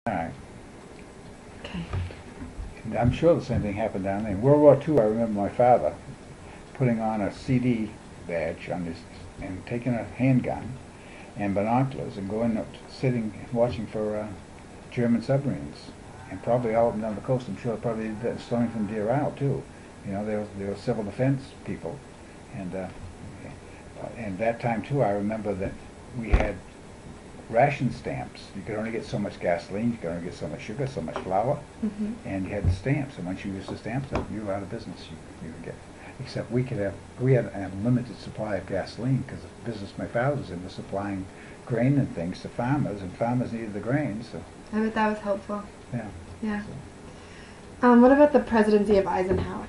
All right. Okay. And I'm sure the same thing happened down there. In World War II, I remember my father putting on a CD badge on his and taking a handgun and binoculars and going up, sitting and watching for German submarines, and probably all of them down the coast. I'm sure probably Stonington Deer Isle too. You know, they were civil defense people, and that time too, I remember that we had ration stamps. You could only get so much gasoline, you could only get so much sugar, so much flour, and you had the stamps. And once you used the stamps up, you were out of business. You would get. Except we had a limited supply of gasoline because the business my father was in was supplying grain and things to farmers, and farmers needed the grain. So I bet that was helpful. yeah. Yeah. So, What about the presidency of Eisenhower?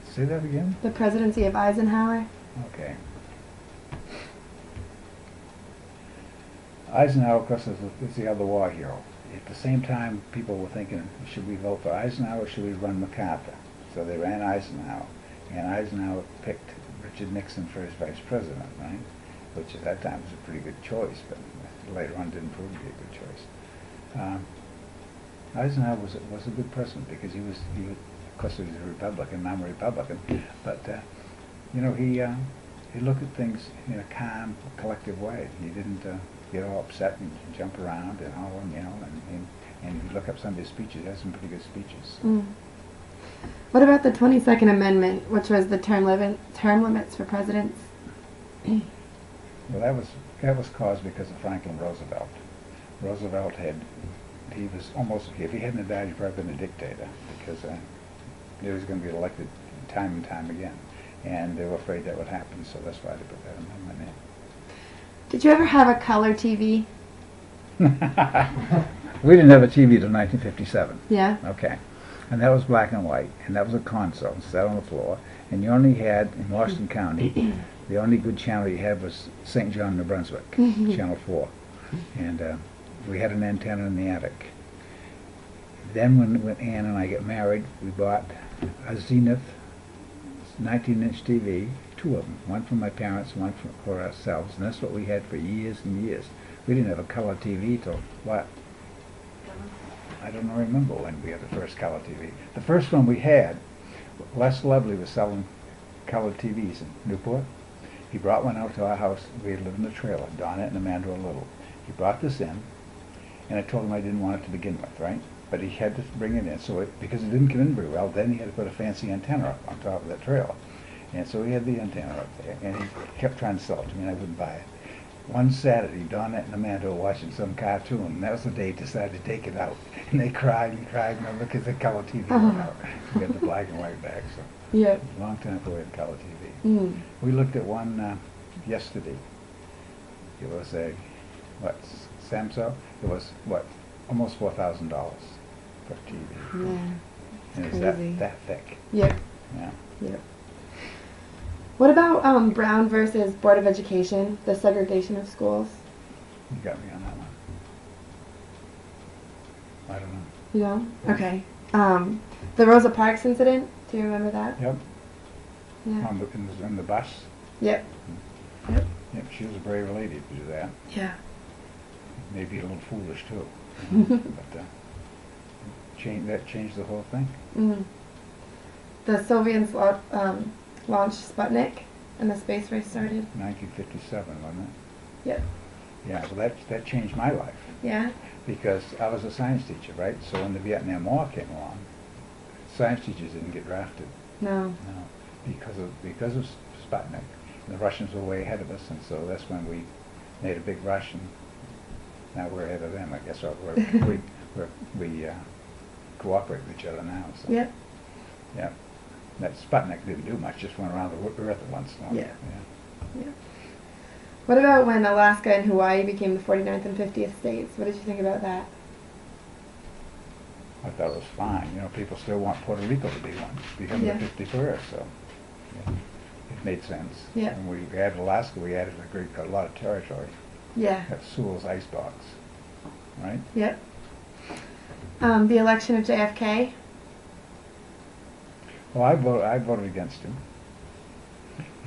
say that again. The presidency of Eisenhower? Okay. Eisenhower, of course, is the other war hero. At the same time, people were thinking, should we vote for Eisenhower or should we run MacArthur? So they ran Eisenhower, and Eisenhower picked Richard Nixon for his vice president, right? Which at that time was a pretty good choice, but later on didn't prove to be a good choice. Eisenhower was a good president because he was of course he was a Republican, I'm a Republican, but you know, he looked at things in a calm, collective way. He didn't get all upset and jump around and all, you know, and if you look up some of his speeches, he has some pretty good speeches. What about the 22nd Amendment, which was the term limits for presidents? Well, that was caused because of Franklin Roosevelt. Roosevelt he was almost, if he hadn't died, he'd probably been a dictator because he was going to be elected time and time again. And they were afraid that would happen, so that's why they put that amendment in. Did you ever have a color TV? We didn't have a TV till 1957. Yeah. Okay. And that was black and white, and that was a console, sat on the floor, and you only had, in Washington County, the only good channel you had was St. John, New Brunswick, Channel 4. And we had an antenna in the attic. Then when Ann and I got married, we bought a Zenith 19-inch TV, two of them, one for my parents, one for ourselves, and that's what we had for years and years. We didn't have a color TV till what? I don't remember when we had the first color TV. The first one we had, Les Lovely was selling color TVs in Newport. He brought one out to our house. We had lived in a trailer, Donnet and Amanda Little. He brought this in, and I told him I didn't want it to begin with, right? But he had to bring it in, so because it didn't come in very well, then he had to put a fancy antenna up on top of that trailer. And so he had the antenna up there, and he kept trying to sell it to me, and I wouldn't buy it. One Saturday, Donnet and Amanda were watching some cartoon, and that was the day he decided to take it out. And they cried and cried, remember, because the color TV went out. We got the black and white back, so Yeah. a long time before we had color TV. We looked at one yesterday. It was a, what, Samsung? It was, what, almost $4,000 for a TV. Yeah. And it's crazy. that thick. Yep. Yeah. Yep. What about Brown versus Board of Education, the segregation of schools? You got me on that one. I don't know. You know? Okay. The Rosa Parks incident, do you remember that? Yep. Yeah. On the bus. Yep. Yep. Yep, she was a brave lady to do that. Yeah. Maybe a little foolish too. But that changed the whole thing. The Soviets launched Sputnik, and the space race started. 1957, wasn't it? Yep. Yeah, well that changed my life Yeah. because I was a science teacher, right? So when the Vietnam War came along, science teachers didn't get drafted. No. No, because of Sputnik. The Russians were way ahead of us, and so that's when we made a big rush, and now we're ahead of them. I guess we cooperate with each other now. So. Yep. Yeah. That Sputnik didn't do much; just went around the Earth at once. Yeah. Yeah. What about when Alaska and Hawaii became the 49th and 50th states? What did you think about that? I thought it was fine. You know, people still want Puerto Rico to be one, become Yeah. the 51st. So yeah, it made sense. Yeah. And we added Alaska. We added a lot of territory. Yeah. That's Sewell's icebox, right? Yep. The election of JFK. Well, I voted against him,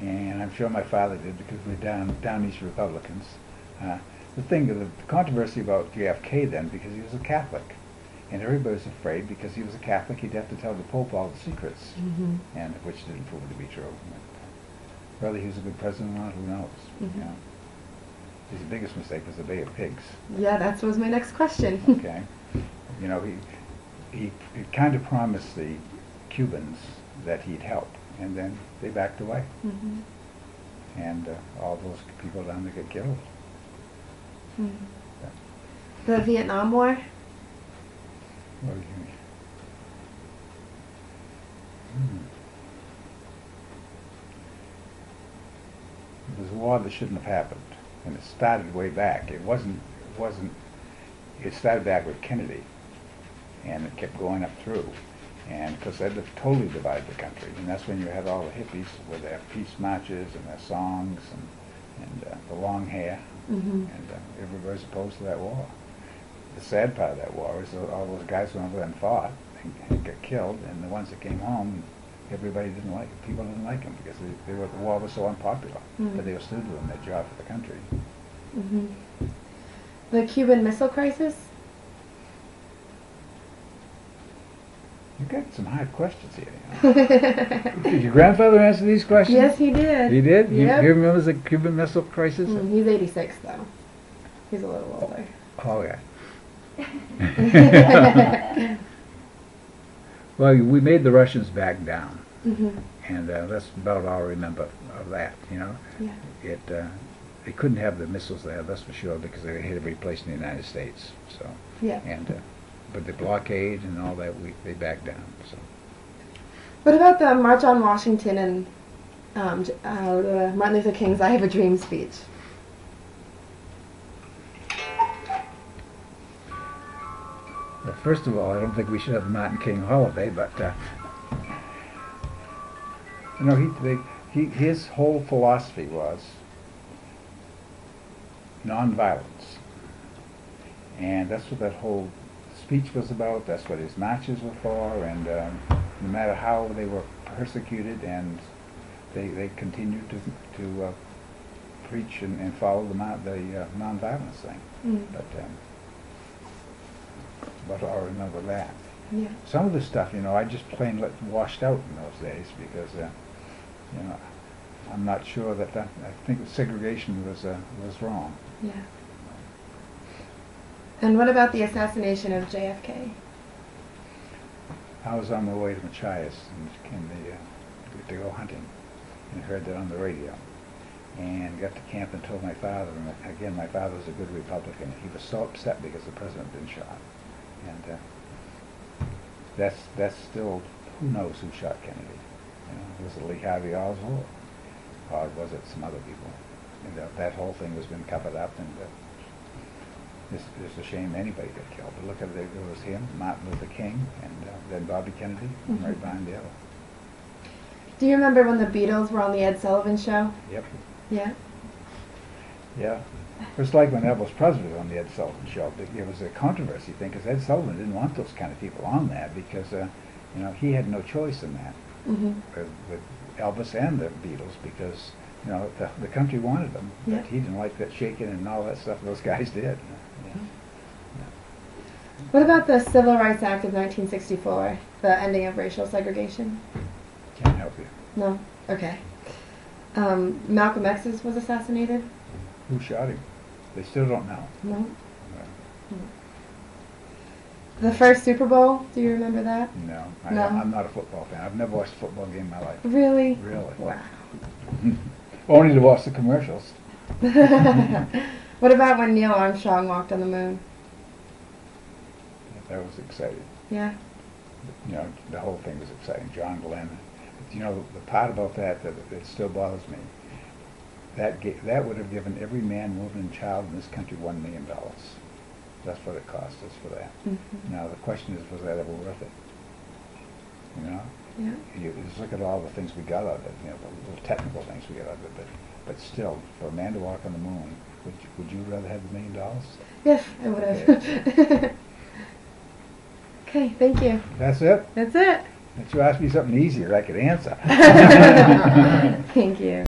and I'm sure my father did because we're down East Republicans. the controversy about JFK then, because he was a Catholic, and everybody was afraid because he was a Catholic he'd have to tell the Pope all the secrets, and which didn't prove to be true. Whether he was a good president or not, who knows? You know? His biggest mistake was the Bay of Pigs. Yeah, that was my next question. Okay, you know, he kind of promised the Cubans that he'd help, and then they backed away, and all those people down there get killed. The Vietnam War? What do you mean? It was a war that shouldn't have happened, and it started way back. It started back with Kennedy, and it kept going up through, and because that totally divided the country, and that's when you had all the hippies with their peace marches and their songs and the long hair, and everybody's opposed to that war. The sad part of that war is that all those guys went over there and fought and got killed, and the ones that came home, everybody didn't like them. People didn't like them because the war was so unpopular, but they were still doing their job for the country. The Cuban Missile Crisis? You got some hard questions here. You know? Did your grandfather answer these questions? Yes, he did. He did? Yep. You remember the Cuban Missile Crisis? He's 86, though. He's a little older. Oh, yeah. Well, we made the Russians back down, and that's about all I remember of that. You know, they couldn't have the missiles there, that's for sure, because they had every place in the United States. So, but the blockade and all that, they backed down. So, what about the March on Washington and Martin Luther King's "I Have a Dream" speech? Well, first of all, I don't think we should have the Martin King holiday, but you know, his whole philosophy was nonviolence, and that's what that whole speech was about. That's what his marches were for, and no matter how they were persecuted, and they continued to preach and follow the nonviolence thing. But I remember that. Yeah. Some of the stuff, you know, I just plain washed out in those days because, you know, I'm not sure that I think segregation was wrong. Yeah. And what about the assassination of JFK? I was on my way to Machias to go hunting, and heard that on the radio, and got to camp and told my father. And again, my father was a good Republican. He was so upset because the president had been shot. And that's still, who knows who shot Kennedy? You know, was it Lee Harvey Oswald, or was it some other people? And that whole thing has been covered up, and it's a shame anybody got killed. But look at it, it was him, Martin Luther King, and then Bobby Kennedy, right behind the other. Do you remember when the Beatles were on the Ed Sullivan Show? Yep. Yeah. Yeah. It was like when Elvis Presley was on the Ed Sullivan Show. It was a controversy thing because Ed Sullivan didn't want those kind of people on there because, you know, he had no choice in that with Elvis and the Beatles because, you know, the country wanted them. Yeah. But he didn't like that shaking and all that stuff those guys did. Yeah. What about the Civil Rights Act of 1964, the ending of racial segregation? Can't help you. No? Okay. Malcolm X was assassinated? Who shot him? They still don't know. No. The first Super Bowl, do you remember that? No. No. I'm not a football fan. I've never watched a football game in my life. Really? Really. Wow. Only to watch the commercials. What about when Neil Armstrong walked on the moon? That was exciting. Yeah. You know, the whole thing was exciting. John Glenn. But, you know, the part about that still bothers me. That would have given every man, woman, and child in this country $1 million. That's what it cost us for that. Now the question is, was that ever worth it? You know? Yeah. You just look at all the things we got out of it. You know, the little technical things we got out of it. But still, for a man to walk on the moon, would you rather have $1 million? Yes, I would have. Okay, thank you. That's it? That's it. If you asked me something easier, I could answer. Thank you.